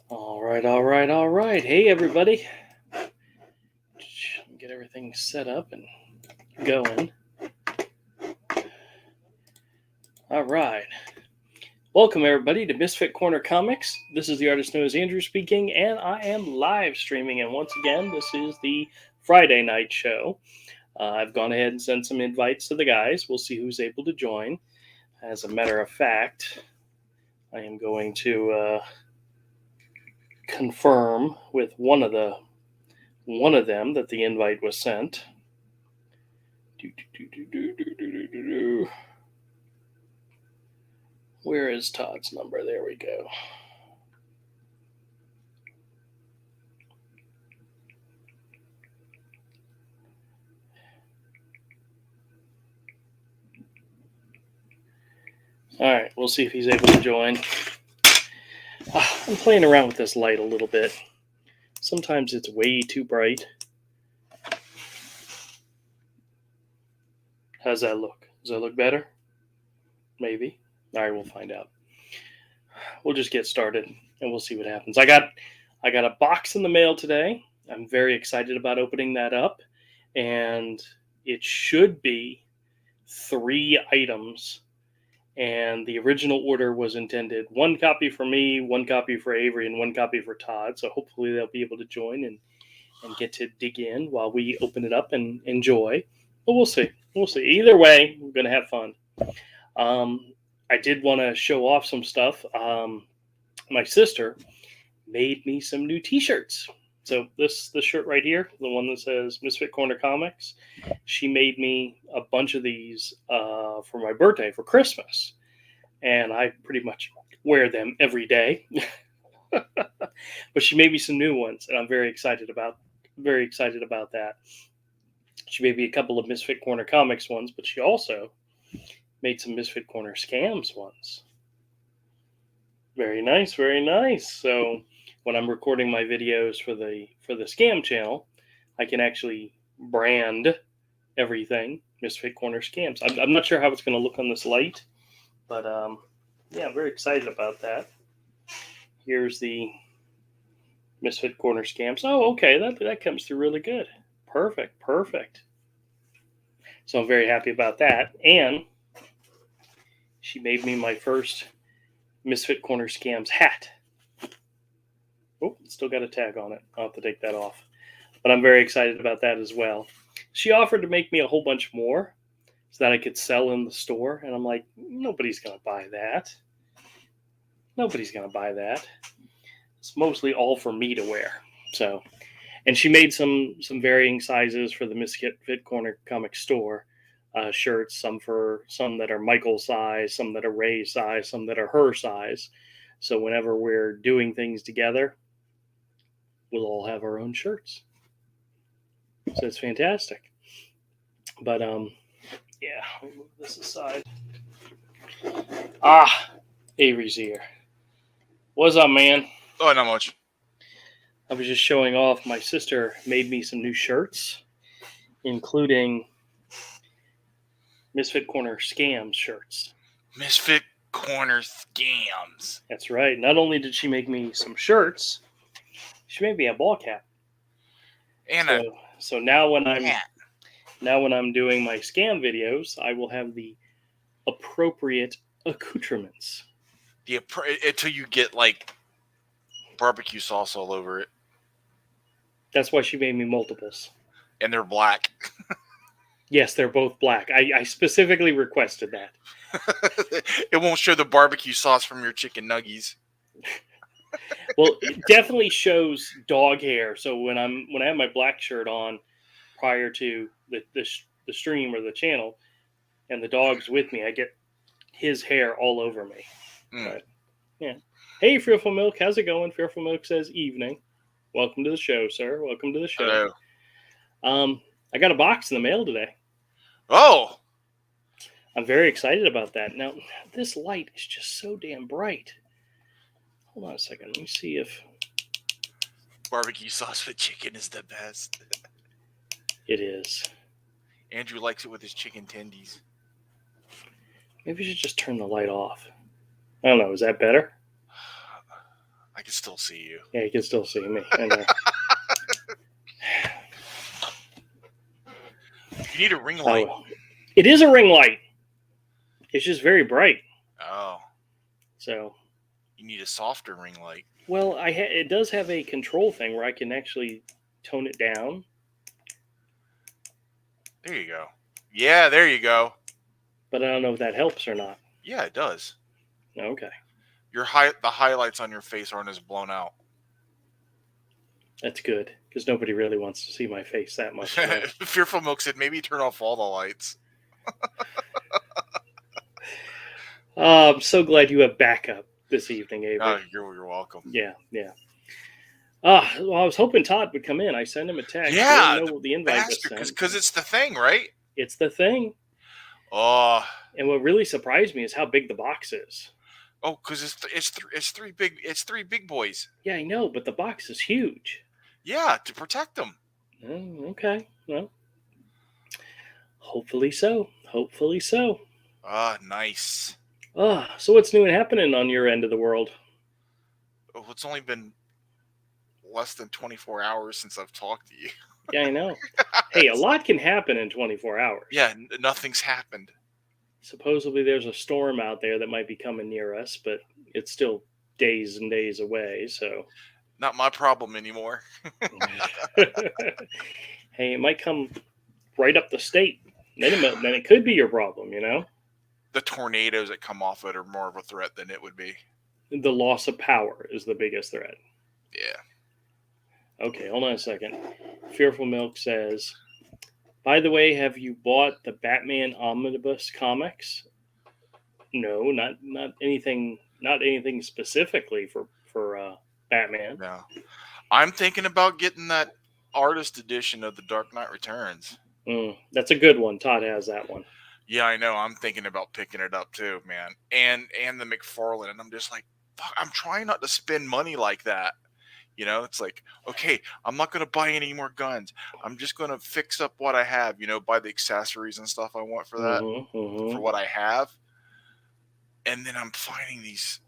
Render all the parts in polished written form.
All right, all right, all right. Hey, everybody. Get everything set up and going. All right. Welcome, everybody, to Misfit Corner Comics. This is the artist known as Andrew speaking, and I am live streaming. And once again, this is the Friday night show. I've gone ahead and sent some invites to the guys. We'll see who's able to join. As a matter of fact, I am going to confirm with one of them that the invite was sent. Where is Todd's number? There we go. All right, we'll see if he's able to join. I'm playing around with this light a little bit. Sometimes it's way too bright. How's that look? Does that look better? Maybe. All right, we'll find out. We'll just get started and we'll see what happens. I got a box in the mail today. I'm very excited about opening that up, and it should be 3 items. And the original order was intended 1 copy for me, 1 copy for Avery, and 1 copy for Todd. So hopefully they'll be able to join and get to dig in while we open it up and enjoy. But we'll see. We'll see. Either way, we're going to have fun. I did want to show off some stuff. My sister made me some new T-shirts. So this shirt right here, the one that says Misfit Corner Comics, she made me a bunch of these for my birthday, for Christmas. And I pretty much wear them every day. But she made me some new ones, and I'm very excited about that. She made me a couple of Misfit Corner Comics ones, but she also made some Misfit Corner Scams ones. Very nice, very nice. So when I'm recording my videos for the Scam channel, I can actually brand everything Misfit Corner Scams. I'm not sure how it's going to look on this light, but yeah, I'm very excited about that. Here's the Misfit Corner Scams. Oh, okay, that comes through really good. Perfect. So I'm very happy about that. And she made me my first Misfit Corner Scams hat. Oh, it's still got a tag on it. I'll have to take that off. But I'm very excited about that as well. She offered to make me a whole bunch more so that I could sell in the store. And I'm like, nobody's going to buy that. Nobody's going to buy that. It's mostly all for me to wear. So, and she made some varying sizes for the Misfit Corner comic store shirts. Some that are Michael's size, some that are Ray's size, some that are her size. So whenever we're doing things together, we'll all have our own shirts. So it's fantastic. But yeah, I'll move this aside. Avery's here. What's up, man? Oh, not much. I was just showing off. My sister made me some new shirts, including Misfit Corner Scams shirts. Misfit Corner Scams. That's right. Not only did she make me some shirts, she made me a ball cap. And so now when I'm doing my scam videos, I will have the appropriate accoutrements. Until you get like barbecue sauce all over it. That's why she made me multiples. And they're black. Yes, they're both black. I specifically requested that. It won't show the barbecue sauce from your chicken nuggies. Well, it definitely shows dog hair. So when I have my black shirt on prior to the stream or the channel, and the dog's with me, I get his hair all over me. But, yeah. Hey, Fearful Milk, how's it going? Fearful Milk says evening. Welcome to the show, sir. Welcome to the show. Hello. I got a box in the mail today. Oh! I'm very excited about that. Now, this light is just so damn bright. Hold on a second. Let me see if... Barbecue sauce with chicken is the best. It is. Andrew likes it with his chicken tendies. Maybe we should just turn the light off. I don't know. Is that better? can still see you. Yeah, you can still see me. I know. You need a ring light. Oh, it is a ring light. It's just very bright. Oh, So, you need a softer ring light. well, it does have a control thing where I can actually tone it down. There you go. Yeah, there you go. But I don't know if that helps or not. Yeah, it does. Okay, The highlights on your face aren't as blown out. that's good because nobody really wants to see my face that much. You know? Fearful Milk said maybe turn off all the lights. I'm so glad you have backup this evening, Avery. Oh, you're welcome. Yeah. Well, I was hoping Todd would come in. I sent him a text. Yeah, Let him know the invite was sent. because it's the thing, right? It's the thing. Oh, And what really surprised me is how big the box is. oh, because it's three big boys. Yeah, I know, but the box is huge. Yeah, to protect them. Oh, okay. Well, hopefully so. Hopefully so. Ah, nice. So what's new and happening on your end of the world? Oh, it's only been less than 24 hours since I've talked to you. Yeah, I know. Hey, a lot can happen in 24 hours. Yeah, nothing's happened. Supposedly there's a storm out there that might be coming near us, but it's still days and days away, so. Not my problem anymore. Hey, it might come right up the state. Then it could be your problem, you know? The tornadoes that come off it are more of a threat than it would be. The loss of power is the biggest threat. Yeah. Okay, hold on a second. Fearful Milk says, by the way, have you bought the Batman Omnibus comics? No, not anything specifically for Batman. No. I'm thinking about getting that artist edition of the Dark Knight Returns. That's a good one. Todd has that one. Yeah, I know. I'm thinking about picking it up too, man. And the McFarlane, and I'm just like, fuck, I'm trying not to spend money like that. You know, it's like, okay, I'm not going to buy any more guns. I'm just going to fix up what I have, you know, buy the accessories and stuff I want for that, for what I have. And then I'm finding these,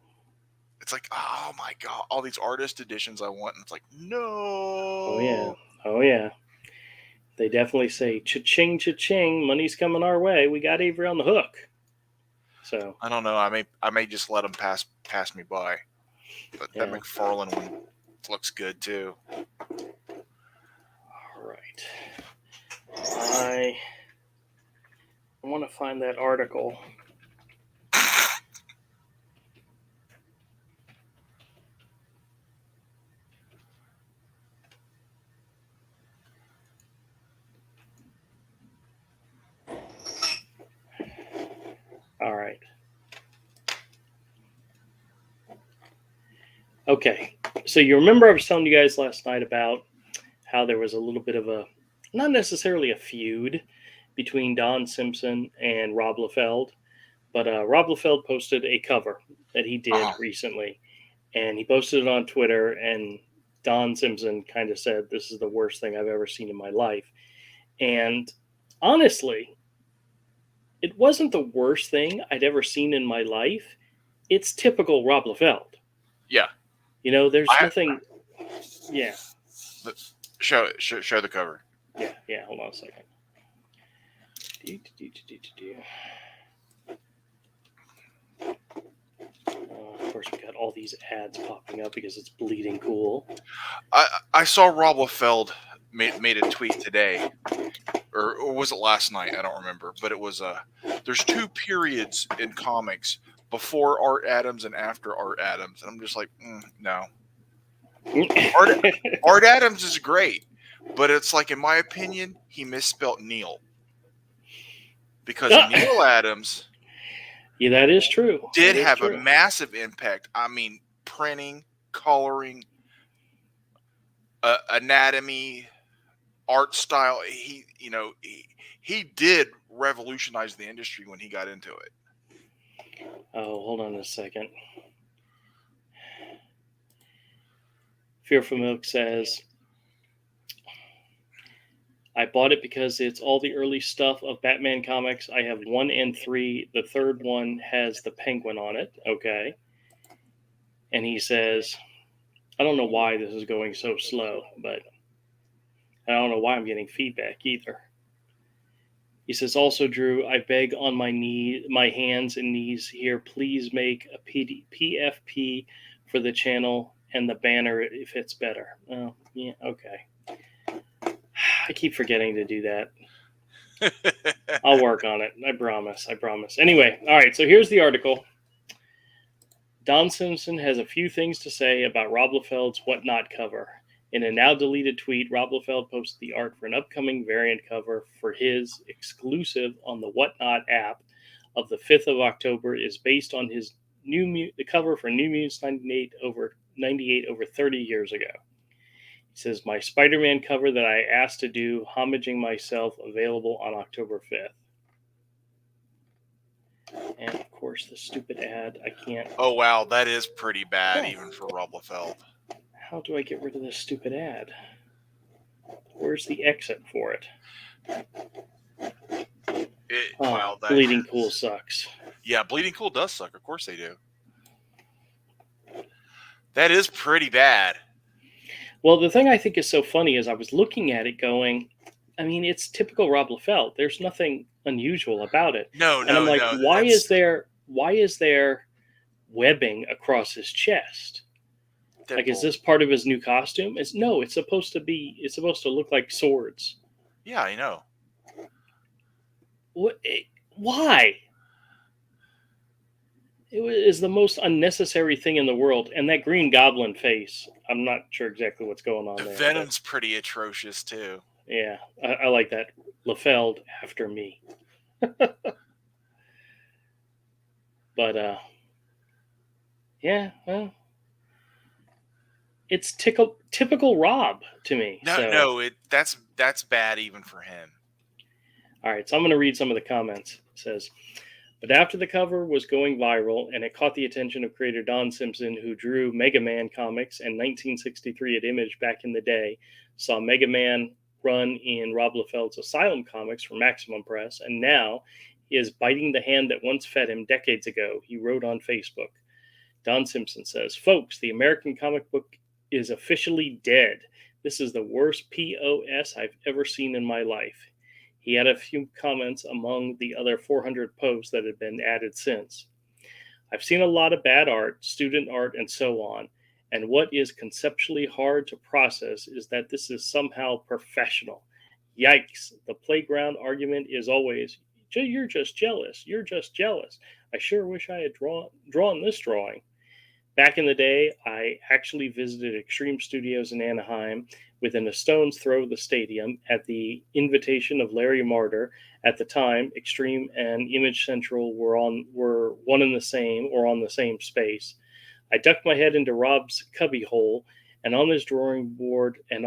it's like, oh my God, all these artist editions I want. And it's like, no. Oh, yeah. They definitely say, cha-ching, cha-ching, money's coming our way. We got Avery on the hook. So I don't know. I may just let them pass me by. But that McFarlane one looks good too. All right. I want to find that article. All right. Okay. So you remember I was telling you guys last night about how there was a little bit of a, not necessarily a feud between Don Simpson and Rob Liefeld, but Rob Liefeld posted a cover that he did recently, and he posted it on Twitter, and Don Simpson kind of said, this is the worst thing I've ever seen in my life. And honestly, it wasn't the worst thing I'd ever seen in my life. It's typical Rob Liefeld. Yeah. You know, there's nothing. Yeah. Show the cover. Yeah. Hold on a second. Of course, we got all these ads popping up because it's bleeding cool. I saw Rob Liefeld made a tweet today, or was it last night? I don't remember, but it was there's two periods in comics, before Art Adams and after Art Adams, and I'm just like, no. Art Adams is great, but it's like, in my opinion, he misspelt Neil, because Neil Adams, yeah, that is true, did have a massive impact. I mean, printing, coloring, anatomy, art style. He did revolutionize the industry when he got into it. Oh, hold on a second. Fearful Milk says, I bought it because it's all the early stuff of Batman comics. I have 1 and 3. The third one has the Penguin on it. Okay. And he says, I don't know why this is going so slow, but I don't know why I'm getting feedback either. He says, also, Drew, I beg on my hands and knees here, please make a PFP for the channel and the banner if it's better. Oh, yeah, okay. I keep forgetting to do that. I'll work on it. I promise. I promise. Anyway, all right, so here's the article. Don Simpson has a few things to say about Rob Liefeld's Whatnot cover. In a now deleted tweet, Rob Liefeld posted the art for an upcoming variant cover for his exclusive on the Whatnot app of the 5th of October is based on his the cover for New Mutants 98 over 30 years ago. He says, my Spider-Man cover that I asked to do, homaging myself, available on October 5th. And of course, the stupid ad, I can't. Oh, wow, that is pretty bad, even for Rob Liefeld. How do I get rid of this stupid ad? Where's the exit for it? Wow, Bleeding Cool sucks. Yeah, Bleeding Cool does suck. Of course they do. That is pretty bad. Well, the thing I think is so funny is I was looking at it going, I mean, it's typical Rob Liefeld. There's nothing unusual about it. No, and I'm like, why is there webbing across his chest? Deadpool. Like, is this part of his new costume? It's supposed to look like swords. Yeah, I know. What? Why? It is the most unnecessary thing in the world. And that Green Goblin face, I'm not sure exactly what's going on there. Venom's pretty atrocious, too. Yeah, I like that. Liefeld after me. But, yeah, well, it's typical Rob to me. That's bad even for him. All right, so I'm going to read some of the comments. It says, but after the cover was going viral and it caught the attention of creator Don Simpson, who drew Mega Man comics in 1963 at Image back in the day, saw Mega Man run in Rob Liefeld's Asylum comics for Maximum Press, and now he is biting the hand that once fed him decades ago, he wrote on Facebook. Don Simpson says, folks, the American comic book is officially dead. This is the worst POS I've ever seen in my life. He had a few comments among the other 400 posts that have been added since. I've seen a lot of bad art, student art, and so on. And what is conceptually hard to process is that this is somehow professional. Yikes. The playground argument is always, you're just jealous. You're just jealous. I sure wish I had drawn this drawing. Back in the day, I actually visited Extreme Studios in Anaheim within a stone's throw of the stadium at the invitation of Larry Marder. At the time, Extreme and Image Central were one and the same, or on the same space. I ducked my head into Rob's cubby hole, and on his drawing board and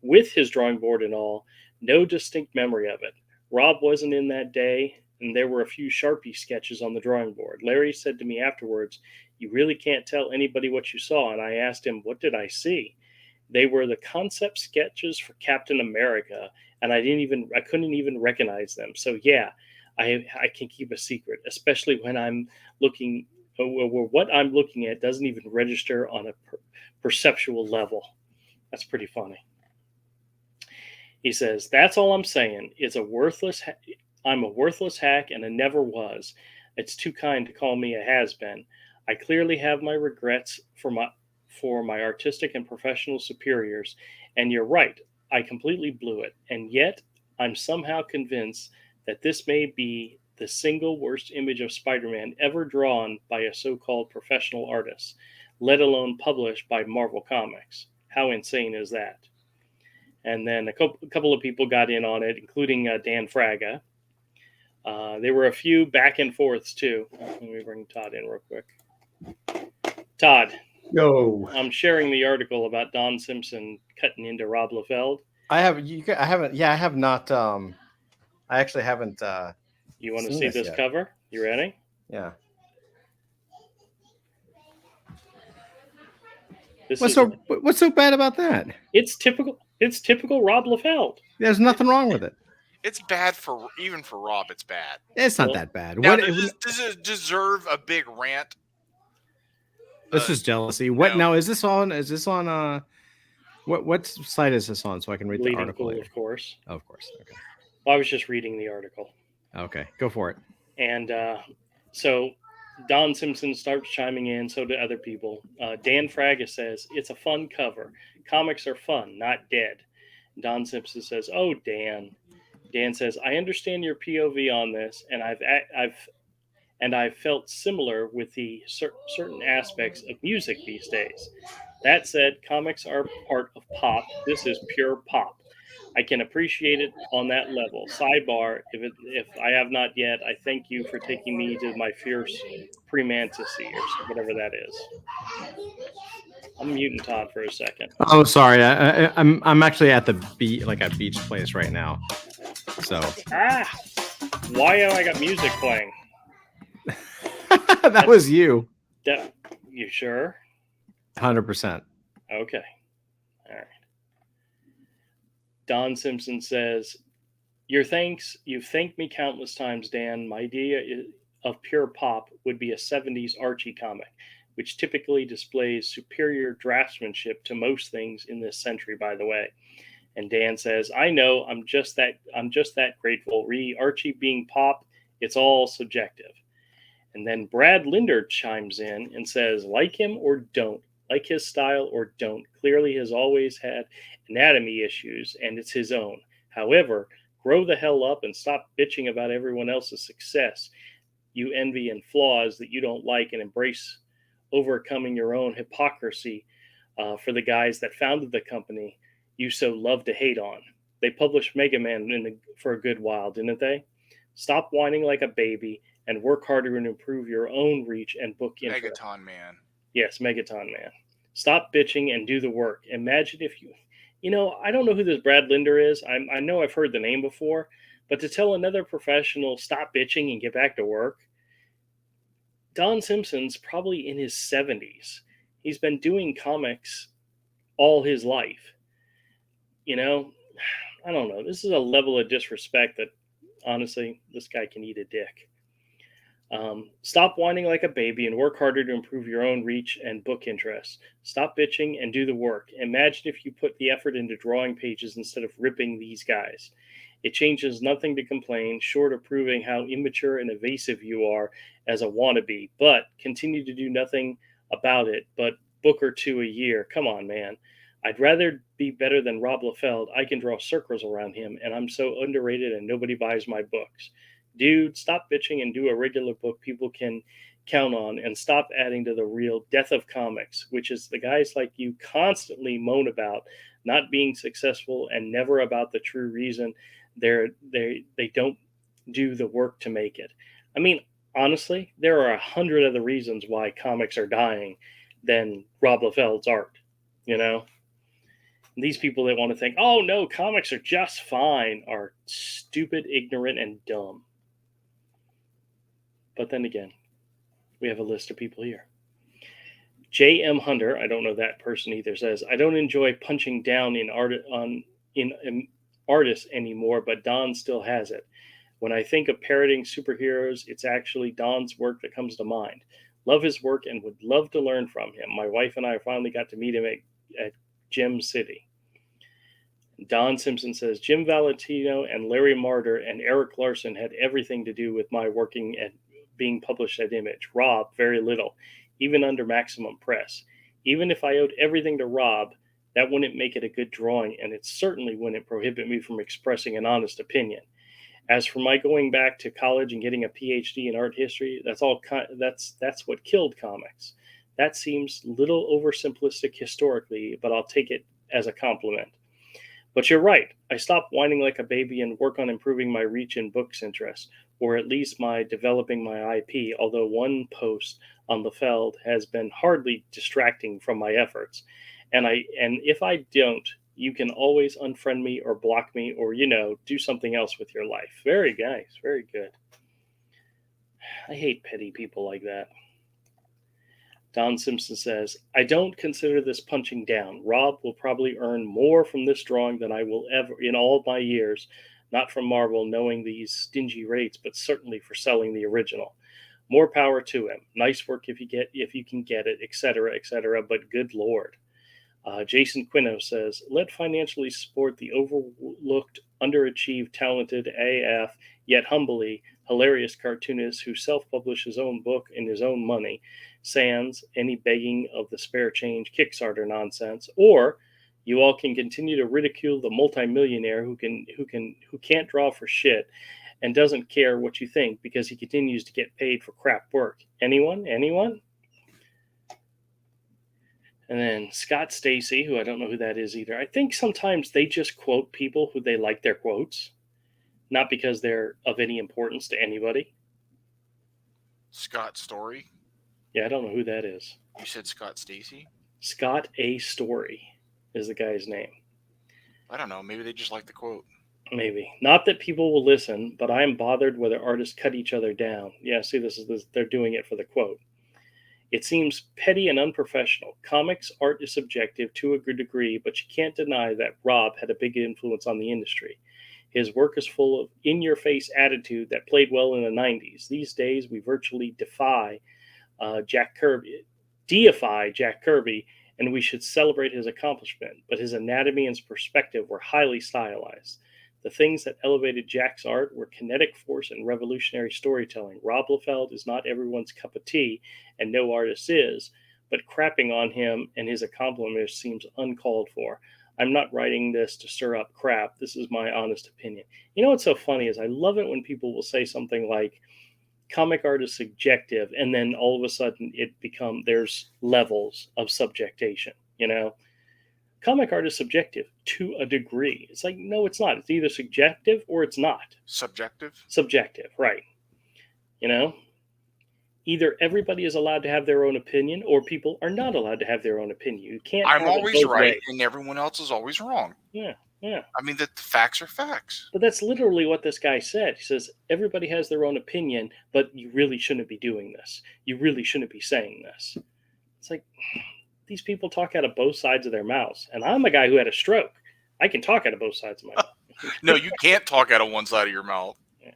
with his drawing board and all, no distinct memory of it. Rob wasn't in that day, and there were a few Sharpie sketches on the drawing board. Larry said to me afterwards, you really can't tell anybody what you saw, and I asked him, what did I see? They were the concept sketches for Captain America, and I couldn't even recognize them. So yeah, I can keep a secret, especially when I'm looking, what I'm looking at doesn't even register on a perceptual level. That's pretty funny. He says, that's all I'm saying. I'm a worthless hack, and I never was. It's too kind to call me a has-been. I clearly have my regrets for my artistic and professional superiors, and you're right, I completely blew it. And yet, I'm somehow convinced that this may be the single worst image of Spider-Man ever drawn by a so-called professional artist, let alone published by Marvel Comics. How insane is that? And then a couple of people got in on it, including Dan Fraga. There were a few back and forths, too. Let me bring Todd in real quick. Todd. Yo. I'm sharing the article about Don Simpson cutting into Rob Liefeld. I have not. I actually haven't. You want to see this cover? You ready? Yeah. What's so bad about that? It's typical Rob Liefeld. There's nothing wrong with it. It's bad even for Rob. It's bad. It's not that bad. Now, does it deserve a big rant? This is jealousy. What no. now? Is this on? What site is this on? So I can read the Bleeding article. Pool, Later. of course. Oh, of course. Okay. Well, I was just reading the article. Okay. Go for it. And so Don Simpson starts chiming in, so do other people. Dan Fraga says, it's a fun cover. Comics are fun, not dead. Don Simpson says, oh, Dan. Dan says, I understand your POV on this, and I've felt similar with the certain aspects of music these days. That said, comics are part of pop. This is pure pop. I can appreciate it on that level. Sidebar: if I have not yet, I thank you for taking me to my fierce premantasy or whatever that is. I'm muting Todd for a second. Oh, sorry. I'm actually at the like a beach place right now. So why have I got music playing? that was you. You sure? 100%. Okay. All right. Don Simpson says, you've thanked me countless times, Dan. My idea of pure pop would be a 70s Archie comic, which typically displays superior draftsmanship to most things in this century, by the way. And Dan says, I know, I'm just that grateful. Archie being pop, it's all subjective. And then Brad Linder chimes in and says, like him or don't, like his style or don't. Clearly has always had anatomy issues, and it's his own. However, grow the hell up and stop bitching about everyone else's success you envy and flaws that you don't like, and embrace overcoming your own hypocrisy for the guys that founded the company you so love to hate on. They published Mega Man for a good while, didn't they? Stop whining like a baby and work harder and improve your own reach and book interest. Megaton Man. Yes, Megaton Man. Stop bitching and do the work. Imagine if I don't know who this Brad Linder is. I know I've heard the name before, but to tell another professional, stop bitching and get back to work. Don Simpson's probably in his 70s. He's been doing comics all his life. I don't know. This is a level of disrespect that, honestly, this guy can eat a dick. Stop whining like a baby and work harder to improve your own reach and book interest. Stop bitching and do the work. Imagine if you put the effort into drawing pages instead of ripping these guys. It changes nothing to complain, short of proving how immature and evasive you are as a wannabe, but continue to do nothing about it but book or two a year. Come on, man. I'd rather be better than Rob Liefeld. I can draw circles around him, and I'm so underrated and nobody buys my books. Dude, stop bitching and do a regular book people can count on, and stop adding to the real death of comics, which is the guys like you constantly moan about not being successful and never about the true reason they don't do the work to make it. I mean, honestly, there are 100 other reasons why comics are dying than Rob Liefeld's art. These people that want to think, oh no, comics are just fine, are stupid, ignorant, and dumb. But then again, we have a list of people here. J.M. Hunter, I don't know that person either, says, I don't enjoy punching down in artists anymore, but Don still has it. When I think of parroting superheroes, it's actually Don's work that comes to mind. Love his work and would love to learn from him. My wife and I finally got to meet him at Gem City. Don Simpson says, Jim Valentino and Larry Marder and Eric Larson had everything to do with my working at being published at Image. Rob, very little, even under Maximum Press. Even if I owed everything to Rob, that wouldn't make it a good drawing, and it certainly wouldn't prohibit me from expressing an honest opinion. As for my going back to college and getting a PhD in art history, that's what killed comics. That seems little oversimplistic historically, but I'll take it as a compliment. But you're right. I stopped whining like a baby and work on improving my reach in books interest, or at least my developing my IP, although one post on Liefeld has been hardly distracting from my efforts. And if I don't, you can always unfriend me or block me or, do something else with your life. Very nice. Very good. I hate petty people like that. Don Simpson says, I don't consider this punching down. Rob will probably earn more from this drawing than I will ever in all my years, not from Marvel knowing these stingy rates, but certainly for selling the original. More power to him. Nice work if you can get it, etc., etc. But good lord. Jason Quino says, let financially support the overlooked, underachieved, talented AF, yet humbly hilarious cartoonist who self-published his own book in his own money, sans any begging of the spare change Kickstarter nonsense, or you all can continue to ridicule the multimillionaire who can't draw for shit and doesn't care what you think because he continues to get paid for crap work. Anyone? Anyone? And then Scott Stacy, who I don't know who that is either. I think sometimes they just quote people who they like their quotes, not because they're of any importance to anybody. Scott Story. Yeah, I don't know who that is. You said Scott Stacy? Scott A. Story is the guy's name. I don't know. Maybe they just like the quote. Maybe. Not that people will listen, but I am bothered whether artists cut each other down. Yeah, see, they're doing it for the quote. It seems petty and unprofessional. Comics art is subjective to a good degree, but you can't deny that Rob had a big influence on the industry. His work is full of in-your-face attitude that played well in the 90s. These days, we virtually deify Jack Kirby, and we should celebrate his accomplishment. But his anatomy and perspective were highly stylized. The things that elevated Jack's art were kinetic force and revolutionary storytelling. Rob Liefeld is not everyone's cup of tea, and no artist is, but crapping on him and his accomplishments seems uncalled for. I'm not writing this to stir up crap. This is my honest opinion. You know what's so funny is I love it when people will say something like, comic art is subjective, and then all of a sudden there's levels of subjectation, you know? Comic art is subjective to a degree. It's like, no, it's not. It's either subjective or it's not. Subjective? Subjective, right. You know? Either everybody is allowed to have their own opinion or people are not allowed to have their own opinion. You can't I'm have it always both right ways. and everyone else is always wrong. Yeah, yeah. I mean, the facts are facts. But that's literally what this guy said. He says, everybody has their own opinion, but you really shouldn't be doing this. You really shouldn't be saying this. It's like, these people talk out of both sides of their mouths. And I'm a guy who had a stroke. I can talk out of both sides of my mouth. No, you can't talk out of one side of your mouth. Yeah.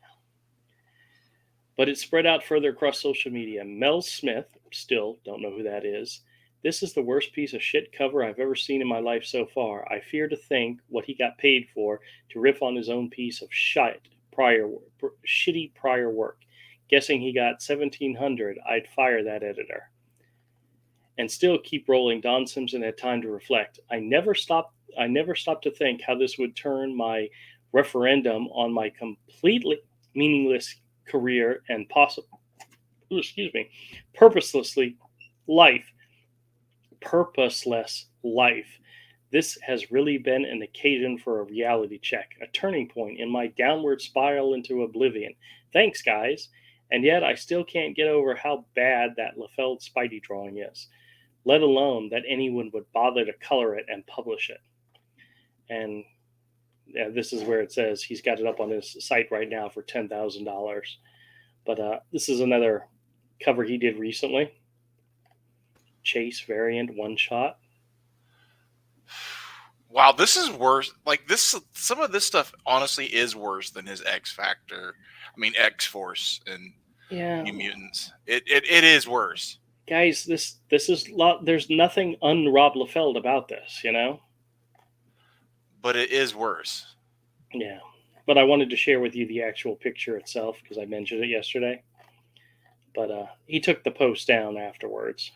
But it spread out further across social media. Mel Smith, still don't know who that is. This is the worst piece of shit cover I've ever seen in my life so far. I fear to think what he got paid for to riff on his own piece of shitty prior work. Guessing he got $1,700, I'd fire that editor. And still keep rolling. Don Simpson had time to reflect. I never stopped to think how this would turn my referendum on my completely meaningless career and purposeless life. This has really been an occasion for a reality check, a turning point in my downward spiral into oblivion. Thanks, guys. And yet I still can't get over how bad that Liefeld Spidey drawing is, let alone that anyone would bother to color it and publish it. And yeah, this is where it says he's got it up on his site right now for $10,000. But this is another cover he did recently. Chase variant one shot. Wow, this is worse. Like this, some of this stuff honestly is worse than his X Force and New Mutants. It is worse. Guys, this is there's nothing un-Rob Liefeld about this, you know? But it is worse. Yeah. But I wanted to share with you the actual picture itself because I mentioned it yesterday. But he took the post down afterwards.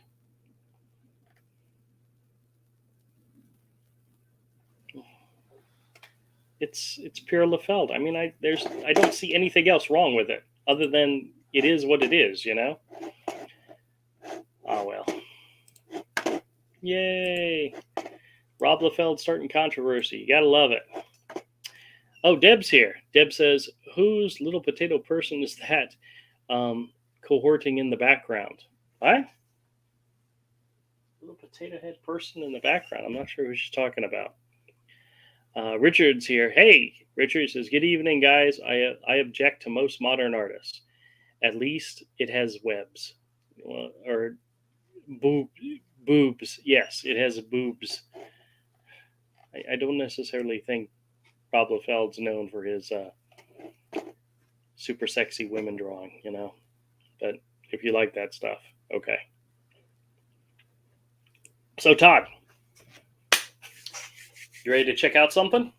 It's pure Liefeld. I mean, I don't see anything else wrong with it other than it is what it is, you know? Oh, well. Yay. Rob Liefeld starting controversy. You gotta love it. Oh, Deb's here. Deb says, whose little potato person is that cohorting in the background? What? Little potato head person in the background. I'm not sure who she's talking about. Richard's here. Hey, Richard says, good evening, guys. I object to most modern artists. At least it has webs. Or boobs. Yes, it has boobs. I don't necessarily think Rob Liefeld's known for his super sexy women drawing, you know. But if you like that stuff. Okay. So, Todd, you ready to check out something?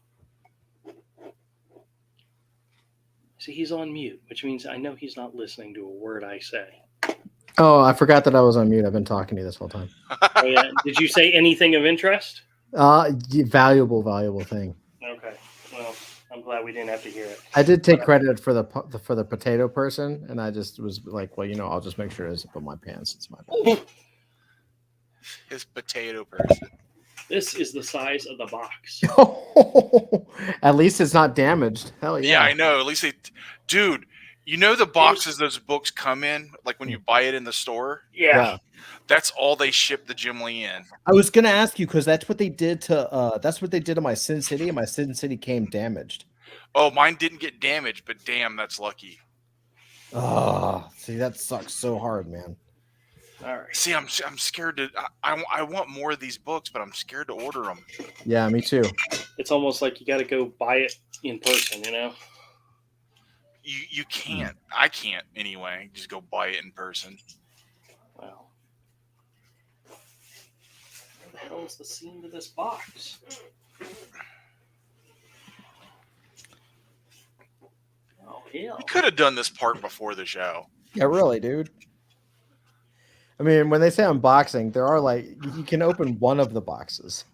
See, he's on mute, which means I know he's not listening to a word I say. Oh, I forgot that I was on mute. I've been talking to you this whole time. Oh, yeah. Did you say anything of interest? Valuable thing. Okay. Well, I'm glad we didn't have to hear it. I did take credit for the potato person, and I just was like, well, I'll just make sure to zip up my pants. It's my bad. His potato person. This is the size of the box. At least it's not damaged. Hell yeah. Yeah, I know. At least dude, you know the boxes those books come in, like when you buy it in the store? Yeah. That's all they ship the Jim Lee in. I was gonna ask you because that's what they did to my Sin City, and my Sin City came damaged. Oh, mine didn't get damaged, but damn, that's lucky. Oh, see, that sucks so hard, man. All right. See, I'm scared to. I want more of these books, but I'm scared to order them. Yeah, me too. It's almost like you got to go buy it in person, You can't. I can't anyway. Just go buy it in person. Wow. What the hell is the scene to this box? Oh, hell. You could have done this part before the show. Yeah, really, dude. I mean, when they say unboxing, there are you can open one of the boxes.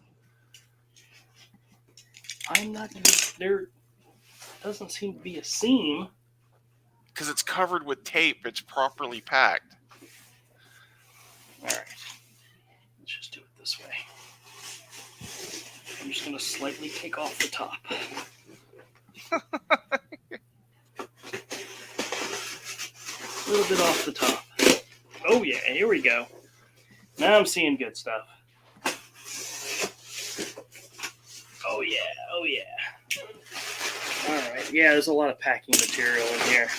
I'm not even, there doesn't seem to be a seam. Because it's covered with tape. It's properly packed. All right. Let's just do it this way. I'm just going to slightly take off the top. A little bit off the top. Oh, yeah. Here we go. Now I'm seeing good stuff. Oh, yeah. Oh, yeah. All right. Yeah, there's a lot of packing material in here.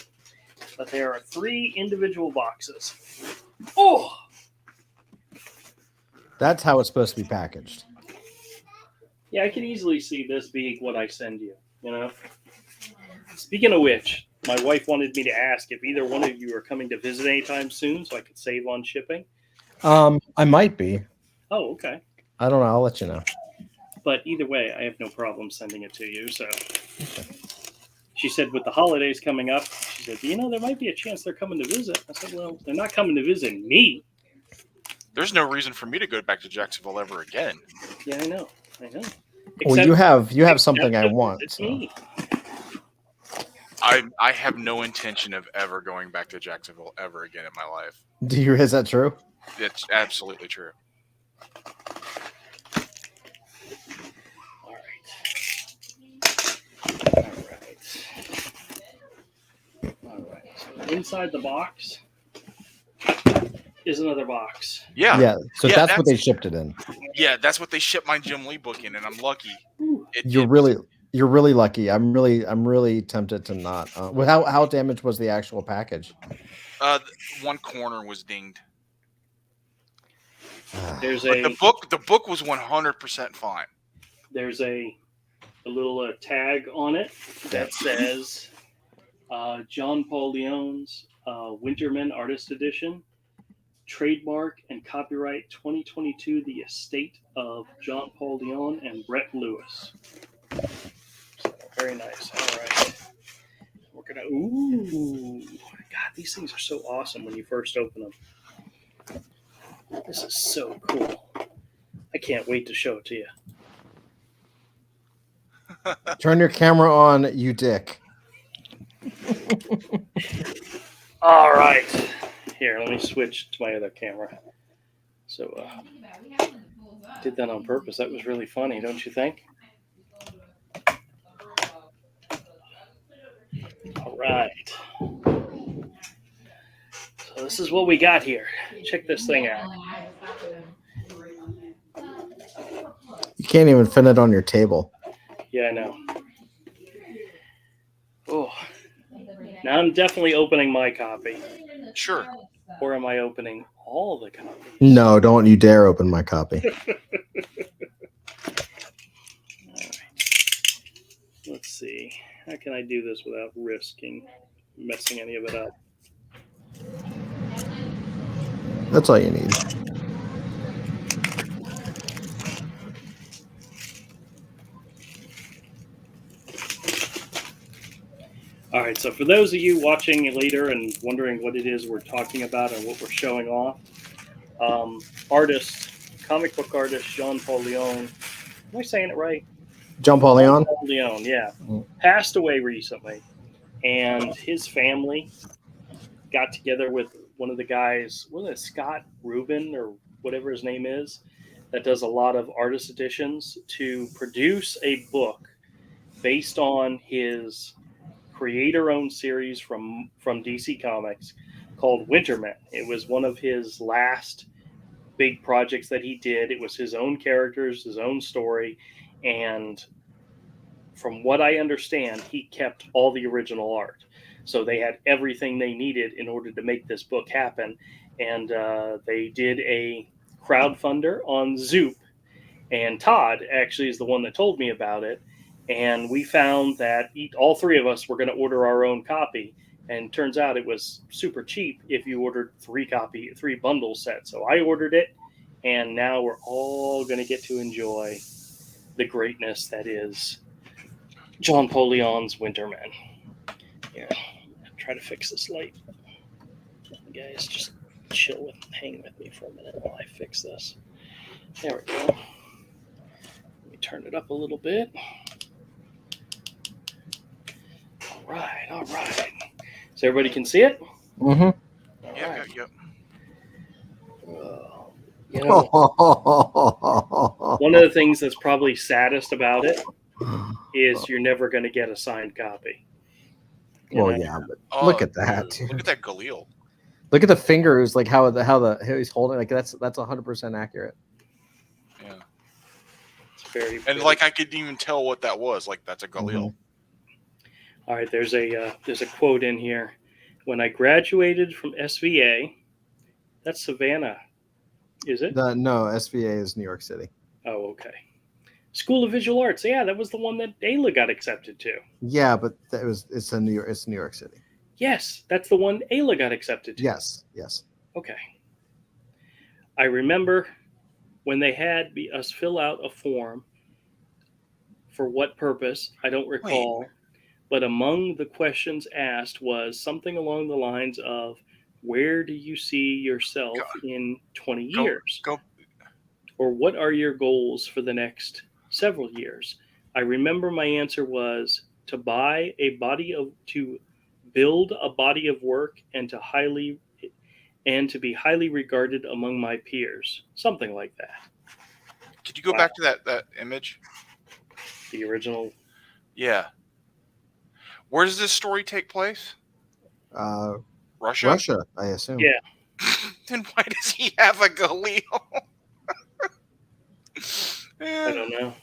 But there are 3 individual boxes. Oh! That's how it's supposed to be packaged. Yeah, I can easily see this being what I send you, Speaking of which, my wife wanted me to ask if either one of you are coming to visit anytime soon so I could save on shipping. I might be. Oh, okay. I don't know. I'll let you know. But either way, I have no problem sending it to you. So she said with the holidays coming up, she said, there might be a chance they're coming to visit. I said, well, they're not coming to visit me. There's no reason for me to go back to Jacksonville ever again. Yeah, I know. Well, you have something I want. It's so. me. I have no intention of ever going back to Jacksonville ever again in my life. Is that true? It's absolutely true. All right. So inside the box is another box. Yeah. So that's what they shipped it in. Yeah, that's what they shipped my Jim Lee book in, and I'm lucky. You're really lucky. I'm really tempted to not. How damaged was the actual package? One corner was dinged. There's But the book was 100% fine. There's a little tag on it that says John Paul Leon's Winterman Artist Edition, trademark and copyright 2022, the estate of John Paul Leon and Brett Lewis. So, very nice. All right. We're going to, ooh, God, these things are so awesome when you first open them. This is so cool. I can't wait to show it to you. Turn your camera on, you dick. All right. Here, let me switch to my other camera. So, did that on purpose. That was really funny, don't you think? All right. So this is what we got here. Check this thing out. You can't even fit it on your table. Yeah, I know. Oh. Now I'm definitely opening my copy. Sure. Or am I opening all the copies? No, don't you dare open my copy. All right. Let's see. How can I do this without risking messing any of it up? That's all you need. All right, so for those of you watching later and wondering what it is we're talking about and what we're showing off, comic book artist Jean Paul Leon, am I saying it right? John Paul Leon? Paul Leon, yeah, Mm. passed away recently, and his family got together with one of the guys, wasn't it Scott Rubin or whatever his name is, that does a lot of artist editions, to produce a book based on his creator-owned series from DC Comics called Winterman. It was one of his last big projects that he did. It was his own characters, his own story, and from what I understand, he kept all the original art. So they had everything they needed in order to make this book happen. And they did a crowdfunder on Zoop. And Todd actually is the one that told me about it. And we found that all three of us were going to order our own copy. And turns out it was super cheap if you ordered three bundle set. So I ordered it. And now we're all going to get to enjoy the greatness that is John Paul Leon's Winterman. Here, try to fix this light. Guys, just hang with me for a minute while I fix this. There we go. Let me turn it up a little bit. All right. So everybody can see it? Mm-hmm. Yep. You know, one of the things that's probably saddest about it is you're never going to get a signed copy. Well, yeah, but look at that. Look at that Galil. Look at the fingers, like how he's holding. Like that's 100% accurate. Yeah. It's very. And good. like I couldn't even tell what that was. Like that's a Galil. Mm-hmm. All right, there's a quote in here. When I graduated from SVA, that's Savannah, is it? No, SVA is New York City. Oh, okay. School of Visual Arts. Yeah, that was the one that Ayla got accepted to. Yeah, but it's New York City. Yes, that's the one Ayla got accepted to. Yes. Okay. I remember when they had us fill out a form. For what purpose? I don't recall. But among the questions asked was something along the lines of, where do you see yourself in 20 years? Or what are your goals for the next several years? I remember my answer was to build a body of work and to be highly regarded among my peers. Something like that. Could you go back to that image? The original. Yeah. Where does this story take place? Russia? Russia, I assume. Yeah. Then why does he have a Galil? I don't know.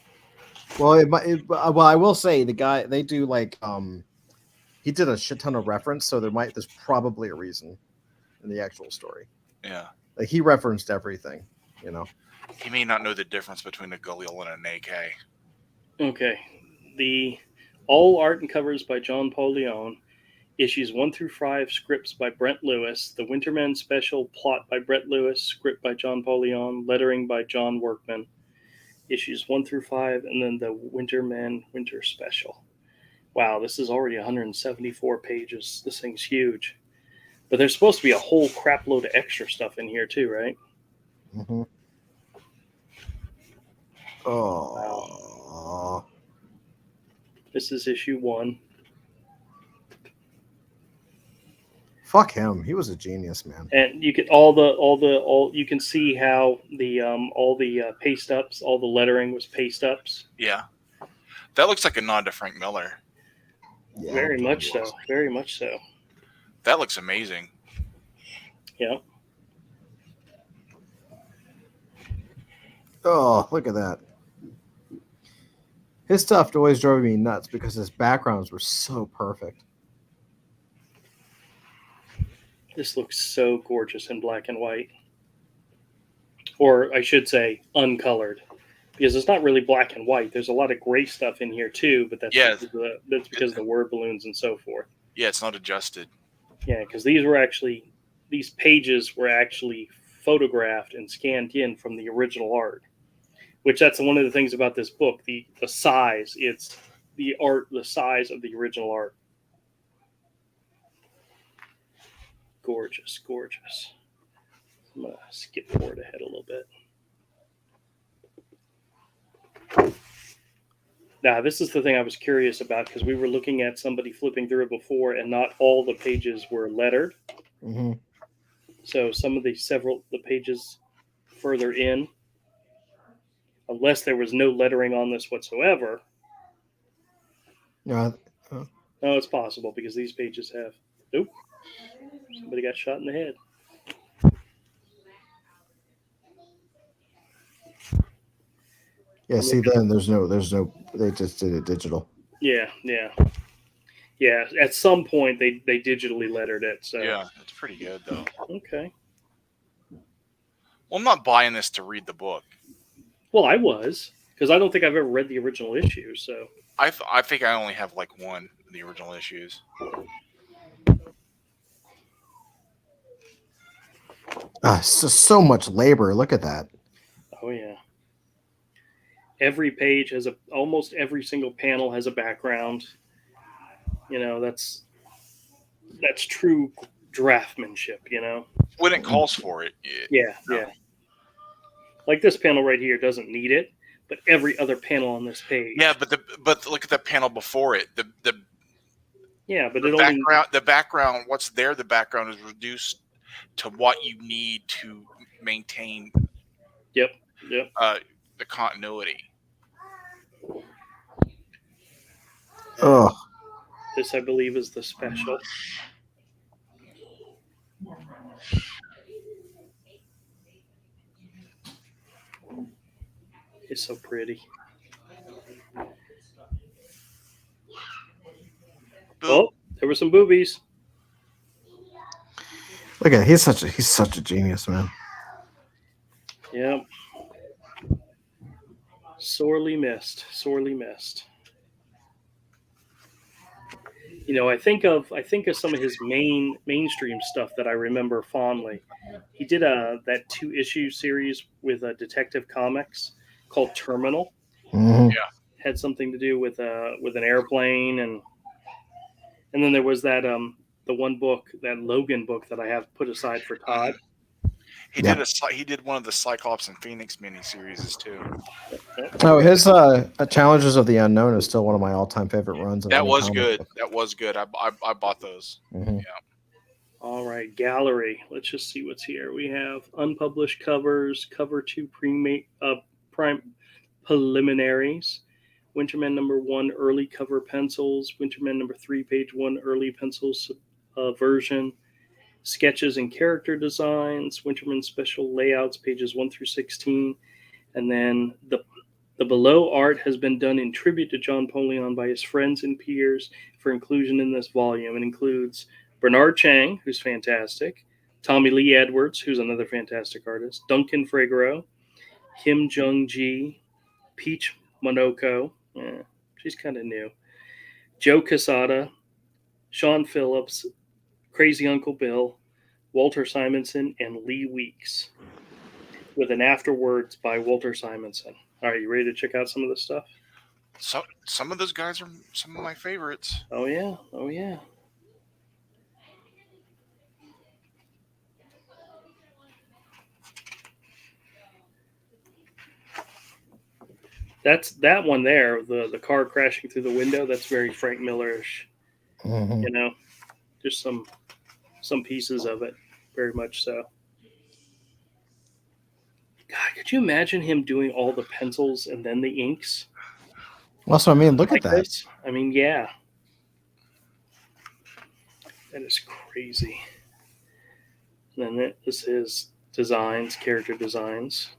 Well, I will say the guy they do like he did a shit ton of reference, so there's probably a reason in the actual story. Yeah. Like he referenced everything, you know. He may not know the difference between a Galil and an AK. Okay. All art and covers by John Paul Leon. Issues 1 through 5, scripts by Brent Lewis. The Winterman Special, plot by Brent Lewis, script by John Paul Leon, lettering by John Workman. Issues 1 through 5, and then the Winterman Winter Special. Wow, this is already 174 pages. This thing's huge. But there's supposed to be a whole crap load of extra stuff in here too, right? Mm-hmm. Oh. Wow. This is issue 1. Fuck him. He was a genius, man. And you can you can see how all the paste ups, all the lettering was paste ups. Yeah. That looks like a nod to Frank Miller. Yeah, Very much so. Very much so. That looks amazing. Yeah. Oh, look at that. His stuff always drove me nuts because his backgrounds were so perfect. This looks so gorgeous in black and white. Or I should say uncolored. Because it's not really black and white. There's a lot of gray stuff in here too, but that's because of the word balloons and so forth. Yeah, it's not adjusted. Yeah, because these pages were actually photographed and scanned in from the original art. Which that's one of the things about this book. The size, it's the art, the size of the original art. Gorgeous, gorgeous. I'm gonna skip forward ahead a little bit. Now, this is the thing I was curious about because we were looking at somebody flipping through it before, and not all the pages were lettered. Mm-hmm. So some of the pages further in, unless there was no lettering on this whatsoever. Yeah. No, it's possible because these pages have. Nope. Somebody got shot in the head. Yeah. See, then there's no. They just did it digital. Yeah. At some point, they digitally lettered it. So Yeah, it's pretty good though. Okay. Well, I'm not buying this to read the book. Well, I was because I don't think I've ever read the original issue. So I think I only have like one of the original issues. So much labor. Look at that. Oh yeah. Every page has almost every single panel has a background. You know, that's true draftmanship, you know. When it calls for it. Yeah. Like this panel right here doesn't need it, but every other panel on this page. Yeah, but look at the panel before it. The background, what's there, the background is reduced to what you need to maintain Yep. The continuity. Oh, this I believe is the special. It's so pretty. Oh, there were some boobies. look at he's such a genius, man. Yep. Sorely missed. You know, I think of some of his mainstream stuff that I remember fondly. He did that 2-issue series with Detective Comics called Terminal. Mm-hmm. Yeah, had something to do with an airplane, and then there was that the one book, that Logan book that I have put aside for Todd. He did one of the Cyclops and Phoenix miniseries too. Oh, his Challenges of the Unknown is still one of my all-time favorite runs. That was good. That was good. I bought those. Mm-hmm. Yeah. All right, gallery. Let's just see what's here. We have unpublished covers, cover 2 prime preliminaries, Winterman #1 early cover pencils, Winterman #3 page 1 early pencils version, sketches and character designs, Winterman special layouts pages 1 through 16, and then the below art has been done in tribute to John Polion by his friends and peers for inclusion in this volume. It includes Bernard Chang, who's fantastic, Tommy Lee Edwards, who's another fantastic artist, Duncan Fregaro, Kim Jung-ji, Peach Monoko, she's kind of new, Joe Quesada, Sean Phillips, Crazy Uncle Bill, Walter Simonson, and Lee Weeks, with an afterwards by Walter Simonson. All right, you ready to check out some of this stuff? So some of those guys are some of my favorites. Oh yeah. That's that one there, the car crashing through the window. That's very Frank Miller-ish. Mm-hmm. You know, just some pieces of it, very much so. God, could you imagine him doing all the pencils and then the inks? Also, I mean, look at that. This? I mean, yeah. That is crazy. And then this is designs, character designs,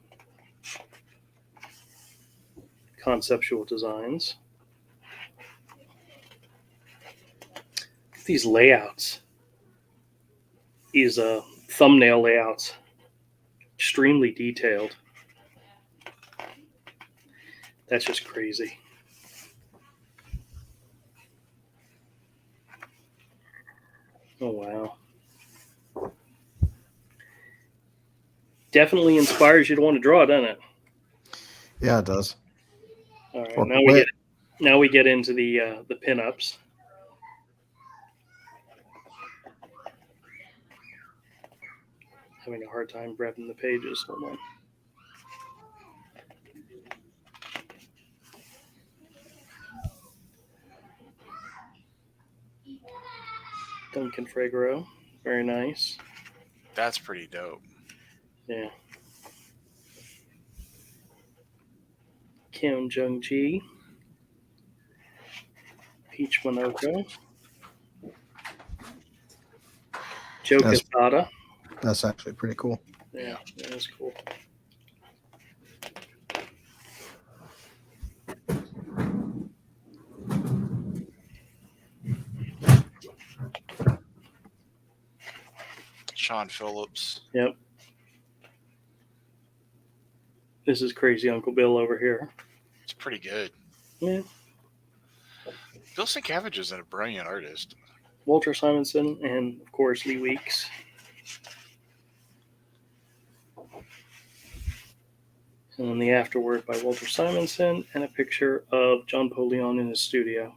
conceptual designs. These layouts. These thumbnail layouts. Extremely detailed. That's just crazy. Oh, wow. Definitely inspires you to want to draw, doesn't it? Yeah, it does. All right, Or now quit. we get into the pinups. Having a hard time grabbing the pages. Hold on. Duncan Fregro, very nice. That's pretty dope. Yeah. Kim Jung Ji, Peach Monoko, Joe That's- Quesada. That's actually pretty cool. Yeah, that is cool. Sean Phillips. Yep. This is Crazy Uncle Bill over here. It's pretty good. Yeah. Bill Sienkiewicz is a brilliant artist. Walter Simonson and, of course, Lee Weeks. And then the afterword by Walter Simonson and a picture of John Polion in his studio.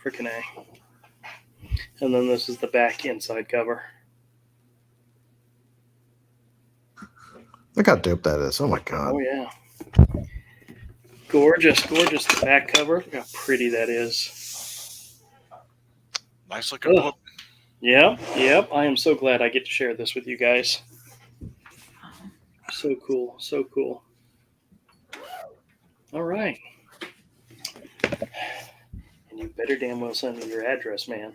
Frickin' A. And then this is the back inside cover. Look how dope that is. Oh my god. Oh, yeah. Gorgeous, gorgeous. The back cover. Look how pretty that is. Nice looking book. Yep. I am so glad I get to share this with you guys. So cool, so cool. All right. And you better damn well send me your address, man.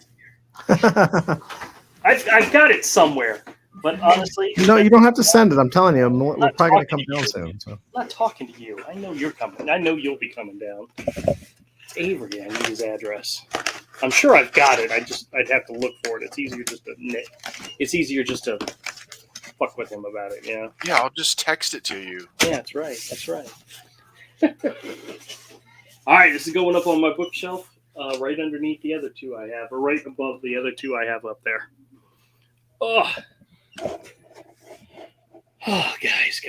I've got it somewhere, but honestly, No, you don't have to send it. I'm telling you, we're not probably gonna come talking to down you. soon. So. I'm not talking to you. I know you're coming. I know you'll be coming down. It's Avery. I need his address. I'm sure I've got it. I'd have to look for it. It's easier just to fuck with him about it. You know. Yeah, I'll just text it to you. Yeah, that's right. That's right. All right, this is going up on my bookshelf, right underneath the other two I have, or right above the other two I have up there. Oh, guys.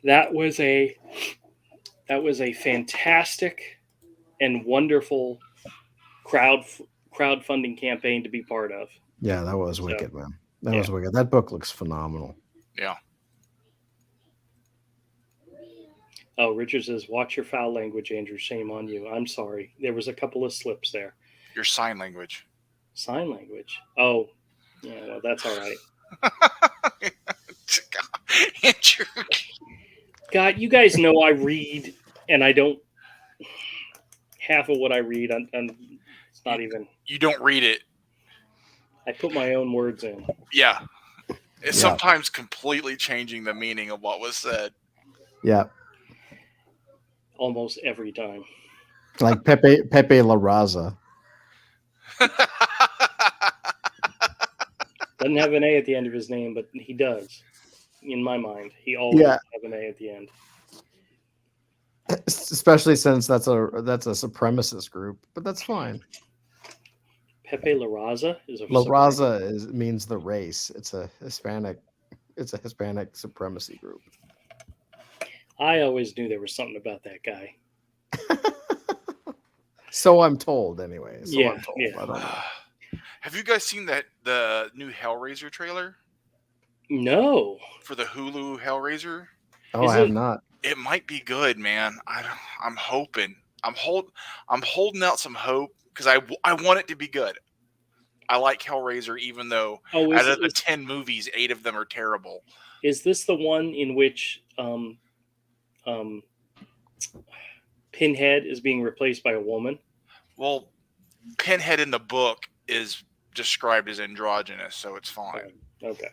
That was a fantastic and wonderful crowdfunding campaign to be part of. Yeah, that was wicked, man. That yeah. was wicked. That book looks phenomenal. Yeah. Oh, Richard says, watch your foul language, Andrew. Shame on you. I'm sorry. There was a couple of slips there. Your sign language. Sign language? Oh, yeah, well, that's all right. Andrew. God, you guys know I read, and I don't. Half of what I read, it's not even. You don't read it. I put my own words in. Yeah. It's sometimes completely changing the meaning of what was said. Yeah. Almost every time. Like Pepe La Raza. Doesn't have an A at the end of his name, but he does. In my mind, he always have an A at the end. Especially since that's a supremacist group, but that's fine. Pepe La Raza is a La Raza means the race. It's a Hispanic supremacy group. I always knew there was something about that guy. So I'm told, anyway. I'm told. Yeah. I don't know. Have you guys seen the new Hellraiser trailer? No. For the Hulu Hellraiser? Oh, I have not. It might be good, man. I'm hoping. I'm holding out some hope because I want it to be good. I like Hellraiser, even though out of the 10 movies, 8 of them are terrible. Is this the one in which Pinhead is being replaced by a woman? Well, Pinhead in the book is described as androgynous, so it's fine. Okay.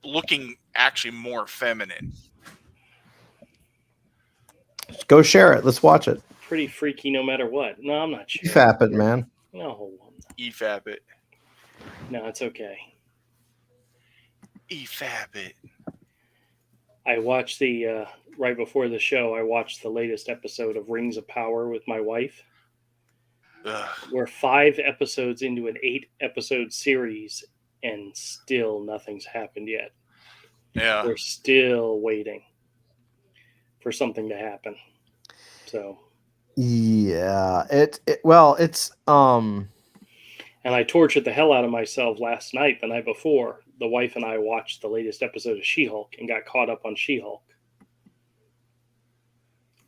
Looking actually more feminine. Go share it. Let's watch it. Pretty freaky no matter what. No, I'm not sure. EFAP it, man. No. EFAP it. No, it's okay. EFAP it. I watched right before the show, I watched the latest episode of Rings of Power with my wife. Ugh. We're 5 episodes into an 8-episode series, and still nothing's happened yet. Yeah. We're still waiting for something to happen. So, Yeah, it's and I tortured the hell out of myself last night, the night before. The wife and I watched the latest episode of She-Hulk and got caught up on She-Hulk.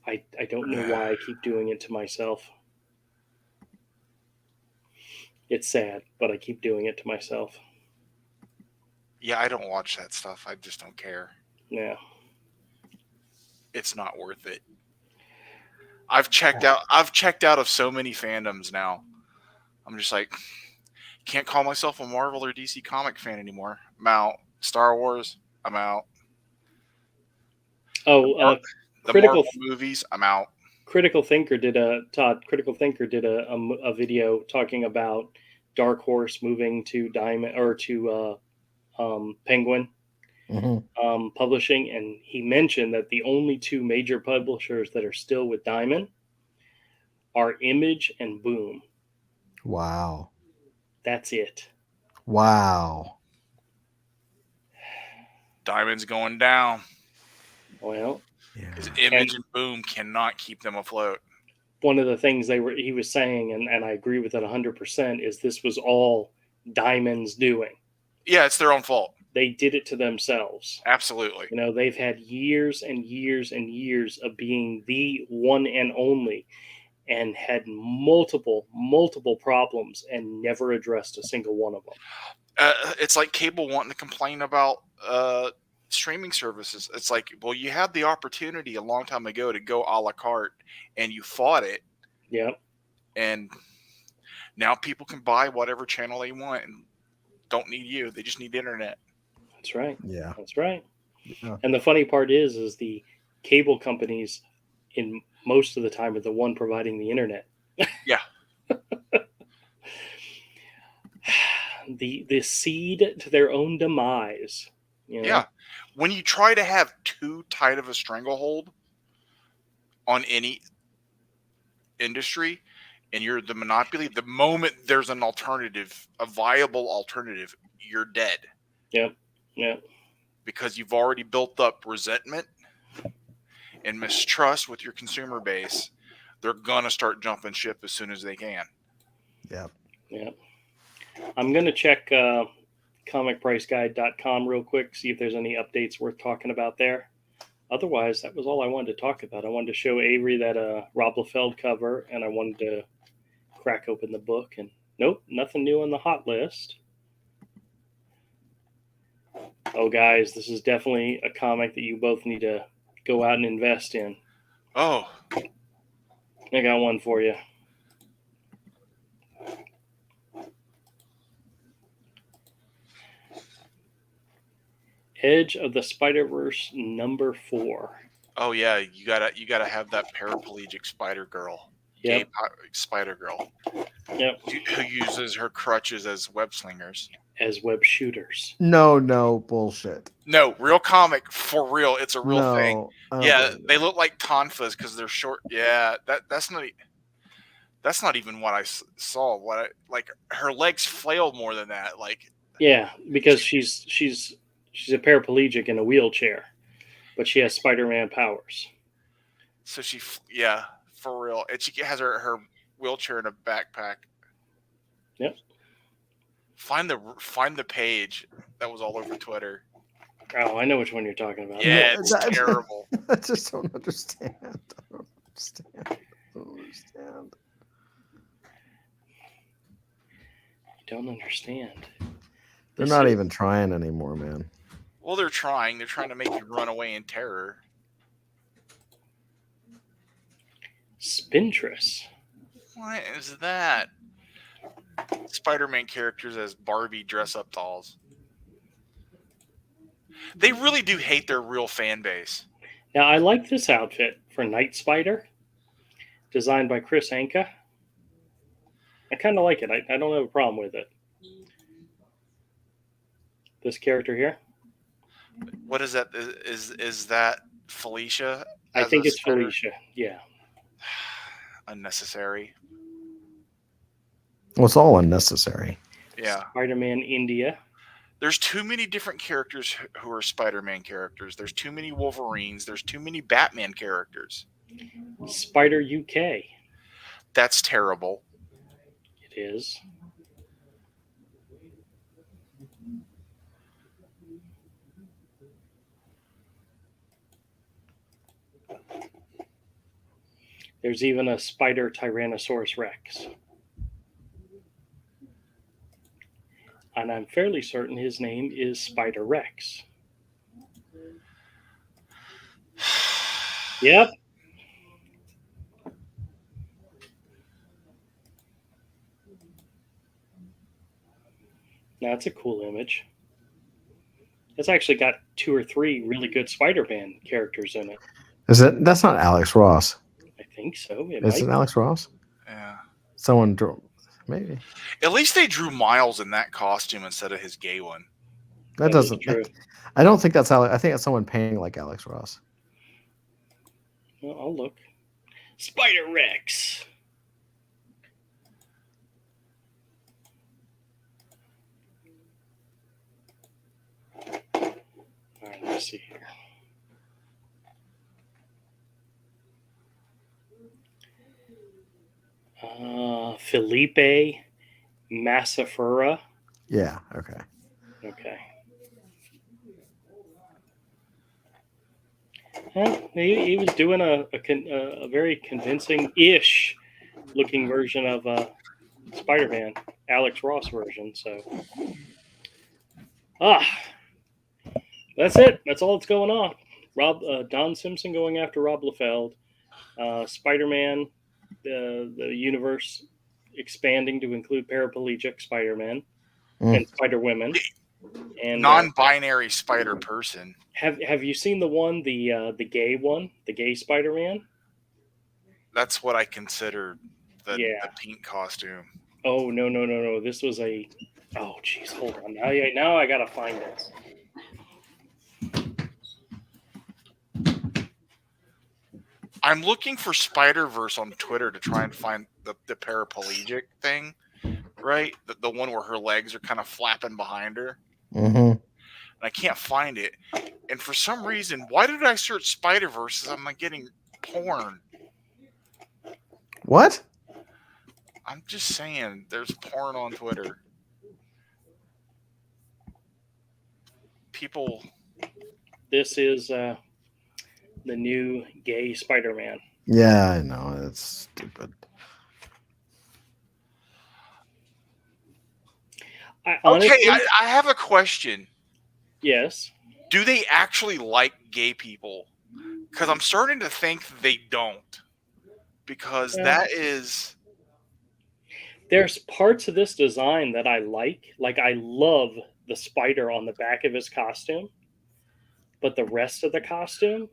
I don't know why I keep doing it to myself. It's sad, but I keep doing it to myself. Yeah, I don't watch that stuff. I just don't care. Yeah. It's not worth it. I've checked out of so many fandoms now. I'm just like, can't call myself a Marvel or DC comic fan anymore. I'm out. Star Wars, I'm out. Oh, The Critical Marvel movies, I'm out. Critical Thinker did a video talking about Dark Horse moving to Diamond or to Penguin Publishing, and he mentioned that the only two major publishers that are still with Diamond are Image and Boom. wow. That's it. Wow. Diamond's going down. Well, Yeah. Because Image and Boom cannot keep them afloat. one of the things he was saying, and I agree with it 100%, is this was all Diamond's doing. Yeah, it's their own fault. They did it to themselves. Absolutely. You know, they've had years and years and years of being the one and only, and had multiple problems and never addressed a single one of them. It's like cable wanting to complain about streaming services. It's like, well, you had the opportunity a long time ago to go a la carte, and you fought it. Yeah. And now people can buy whatever channel they want and don't need you. They just need the internet. That's right. Yeah. That's right. Yeah. And the funny part is the cable companies, in most of the time, are the one providing the internet. Yeah. The seed to their own demise. You know? Yeah. When you try to have too tight of a stranglehold on any industry and you're the monopoly, the moment there's an alternative, a viable alternative, you're dead. Yep. Yep. Because you've already built up resentment and mistrust with your consumer base. They're going to start jumping ship as soon as they can. Yep. Yep. I'm going to check comicpriceguide.com real quick, see if there's any updates worth talking about there. Otherwise, that was all I wanted to talk about. I wanted to show Avery that Rob Liefeld cover, and I wanted to crack open the book. And nope, nothing new on the hot list. Oh, guys, this is definitely a comic that you both need to go out and invest in. Oh. I got one for you. Edge of the Spider-Verse #4. Oh yeah, you gotta have that paraplegic Spider Girl. Yep. Spider Girl. Yep. Who uses her crutches as web slingers. As web shooters. No bullshit. No, real comic for real. It's a real thing. Yeah, they look like tonfas because they're short. Yeah, that's not even what I saw. Like her legs flail more than that. Like yeah, because she's a paraplegic in a wheelchair, but she has Spider-Man powers. So yeah, for real. And she has her wheelchair in a backpack. Yep. Find the page that was all over Twitter. Oh, I know which one you're talking about. Yeah, it's terrible. I just don't understand. I don't understand. You don't understand. They're not even trying anymore, man. Well, they're trying. They're trying to make you run away in terror. Spintress. What is that? Spider-Man characters as Barbie dress-up dolls. They really do hate their real fan base. Now, I like this outfit for Night Spider, designed by Chris Anka. I kind of like it. I don't have a problem with it. This character here. What is that? Is that Felicia? I think it's Felicia. Yeah. Unnecessary. Well, it's all unnecessary. Yeah. Spider-Man India. There's too many different characters who are Spider-Man characters. There's too many Wolverines. There's too many Batman characters. Spider UK. That's terrible. It is. There's even a Spider Tyrannosaurus Rex. And I'm fairly certain his name is Spider Rex. Yep. That's a cool image. It's actually got 2 or 3 really good Spider-Man characters in it. Is it? That's not Alex Ross. I think so. Is it Alex Ross? Yeah. Someone drew. Maybe. At least they drew Miles in that costume instead of his gay one. That doesn't. True. I don't think that's Alex. I think that's someone painting like Alex Ross. Well, I'll look. Spider Rex. All right, let's see here. Felipe Massafera. Yeah. Okay. Okay. He was doing a very convincing-ish looking version of Spider-Man, Alex Ross version. So, that's it. That's all that's going on. Don Simpson going after Rob Liefeld. Spider-Man, the universe expanding to include paraplegic Spider-Man and Spider-Women. And non-binary spider person. Have you seen the gay one, the gay Spider-Man? That's what I consider the pink costume. Oh no! This was a. Oh jeez, hold on. Now I gotta find it. I'm looking for Spider-Verse on Twitter to try and find the paraplegic thing, right? The one where her legs are kind of flapping behind her. Mm-hmm. And I can't find it. And for some reason, why did I search Spider-Verse as I'm getting porn? What? I'm just saying, there's porn on Twitter. People. This is the new gay Spider-Man. Yeah, I know. It's stupid. I have a question. Yes. Do they actually like gay people? Because I'm starting to think they don't. Because that is... There's parts of this design that I like. Like, I love the spider on the back of his costume. But the rest of the costume,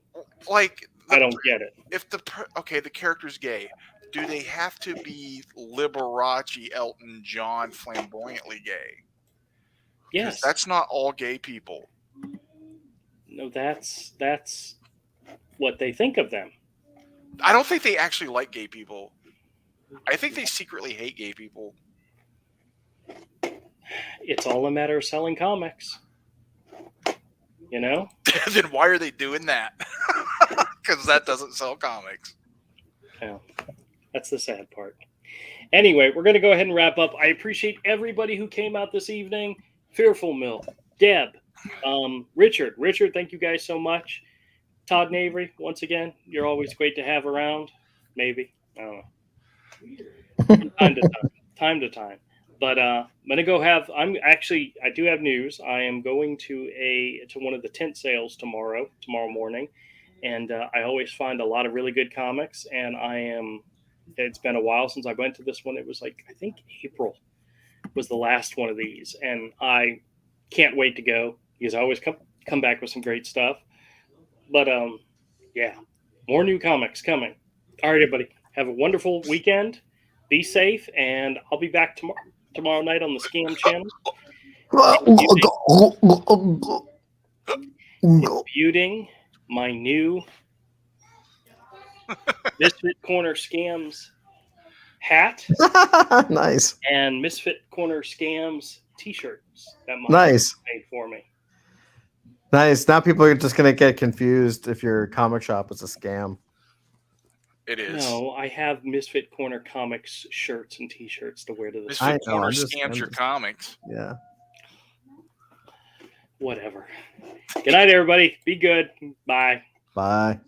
like, I don't get it. If the character's gay, do they have to be Liberace, Elton John, flamboyantly gay? Yes. That's not all gay people. No, that's what they think of them. I don't think they actually like gay people. I think they secretly hate gay people. It's all a matter of selling comics. You know? Then why are they doing that? Because that doesn't sell comics. Yeah, that's the sad part. Anyway, we're going to go ahead and wrap up. I appreciate everybody who came out this evening. Fearful Mill, Deb, Richard. Richard, thank you guys so much. Todd and Avery, once again, you're always great to have around. Maybe. I don't know. Time to time. But I'm gonna go I do have news. I am going to one of the tent sales tomorrow morning, and I always find a lot of really good comics. And it's been a while since I went to this one. It was like, I think April was the last one of these, and I can't wait to go because I always come back with some great stuff. But yeah, more new comics coming. All right, everybody, have a wonderful weekend. Be safe, and I'll be back tomorrow night on the Scam channel. Debuting my new Misfit Corner Scams hat. Nice. And Misfit Corner Scams T-shirts that my Nice. made for me. Nice. Now people are just gonna get confused if your comic shop is a scam. It is. No, I have Misfit Corner Comics shirts and T-shirts to wear to the Misfit know, Corner I'm just- scams I'm your just- comics. Yeah. Whatever. Good night, everybody. Be good. Bye. Bye.